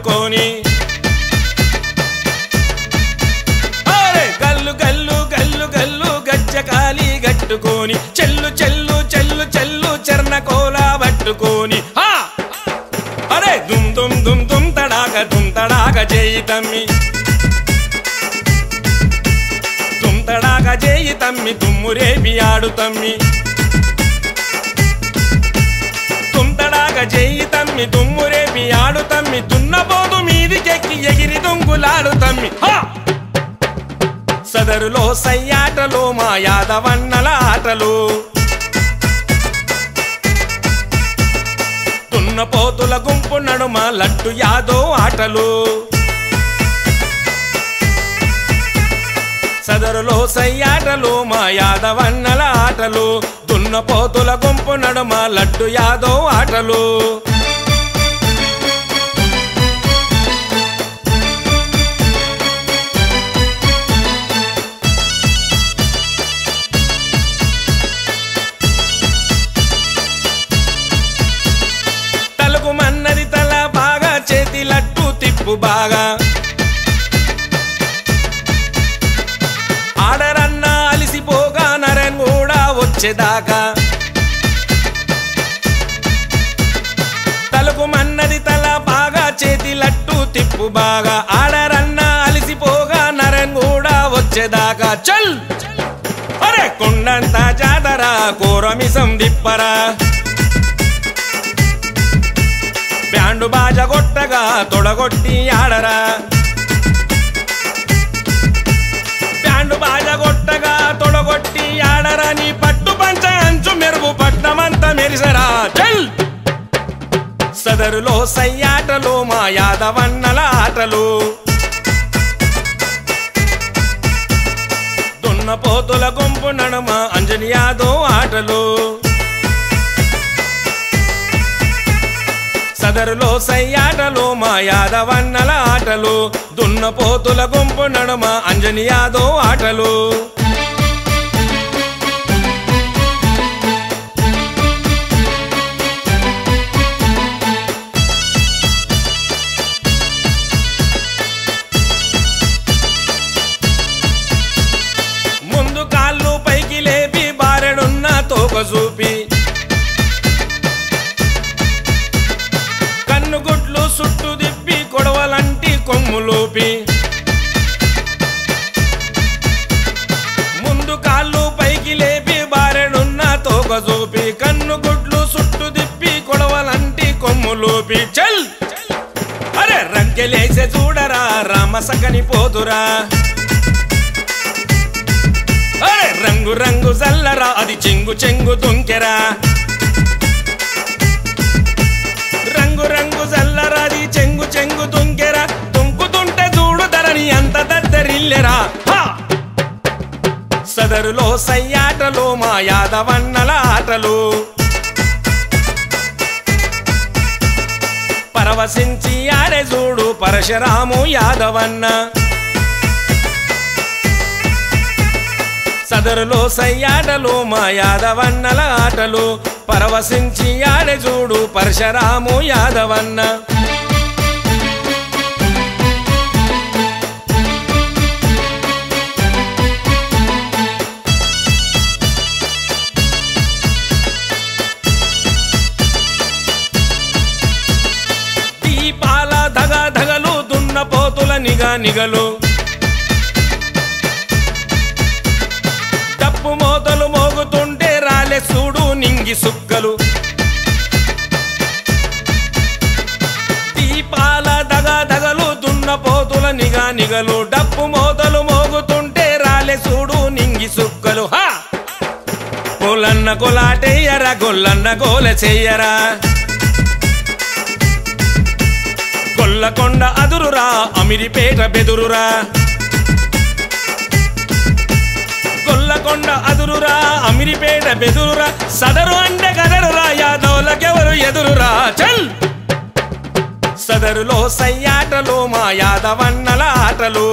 పట్టుకొని గల్లు గల్లు గల్లు గల్లు గజ్జకాలి గట్టుకొని చెల్లు చెల్లు చెల్లు చెల్లు చర్ణకోల పట్టుకొని అరే దుమ్ దుమ్ దుమ్ దుమ్ తడాక చేయి తమ్మి దుమ్ తడాక చేయి తమ్మి దుమ్మురేపి ఆడు తమ్మి దుమ్ తడాక చేయి తమ్మి దుమ్మురేపి ఆడు తమ్మి దున్నపోదు మీదికెక్కి ఎగిరి దుంగులాడు తమ్మి సదరులో సయ్యాటలు మా యాదవన్నల ఆటలు దున్నపోతుల గుంపు నడుమ లడ్డు యాదో ఆటలు సదరులో సయ్యాటలు మా యాదవన్నల ఆటలు దున్నపోతుల గుంపు నడుమ లడ్డు యాదో ఆటలు మన్నది తల బాగా చేతి లట్టు తిప్పు బాగా ఆడరన్నా అలిసిపోగా నరన్ కూడా వచ్చేదాకా తలకు మన్నది తల బాగా చేతి లట్టు తిప్పు బాగా ఆడరన్నా అలిసిపోగా నరన్ కూడా వచ్చేదాకా చల్ అరే కొండంత జాతర కోరమిసం దిప్పరా బ్యాండు బాజ కొట్టగా తొడగొట్టి ఆడరా బ్యాండు బాజ కొట్టగా తొడగొట్టి ఆడరా నీ పట్టు పంచ అంచు మెరుగు పట్నమంత మెరిసరా చల్ సదరులో సయ్యాటలు మా యాదవన్నల ఆటలు దున్నపోతుల గుంపు నడుమ అంజని యాదో ఆటలు సదరులో సయ్యాటలు మా యాదవన్నల ఆటలు దున్నపోతుల గుంపు నడుమ అంజని యాదో ఆటలు ముందు కాళ్ళు పైకి లేపి బారెడున్న తోక చూపి గుడ్లు సుట్టు దిప్పి కొడవలంటి కొమ్ములోపి ముందు కాళ్ళు పైకి లేపి బారెడున్న తోక చూపి కన్ను గుడ్లు సుట్టు దిప్పి కొడవలంటి కొమ్ములోపి చల్ అరే రంకెలేసే చూడరా రామసకని పోతురా అరే రంగు రంగు జల్లరా అది చెంగు చెంగు దుంకెరా రంగు రంగు జల్లరాది చెంగు చెంగు దుంకెరా దుంకుతుంటే చూడు ధరని అంత దద్దరిల్లెరా సదరులో సయ్యాటలు మా యాదవన్నల ఆటలు పరవశించి ఆడే చూడు పరశురాము యాదవన్న సదరులో సయ్యాటలు మా యాదవన్నల ఆటలు పరవశించి ఆడే చూడు పరశురాము యాదవన్న దీపాల ధగ ధగలు దున్నపోతుల నిగా నిగలు డప్పు మోతలు మోగుతుంటే రాలే చూడు నింగి సుక్కలు దీపాల దగ ధగలు దున్నపోతుల నిగా నిగలు డప్పు మోతలు మోగుతుంటే రాలే చూడు నింగి సుక్కలు కొలన్న కొలాటేయరా గొల్లన్న గోల చెయ్యరా కొల్లకొండ అదురురా అమిరిపేట బెదురురా కొల్లకొండ అదురురా అమిరిపేట బెదురురా సదరు అంటే కదరురా యాదవులకెవరు ఎదురురా చల్ సదరులో సయ్యాటలు మా యాదవన్నల ఆటలు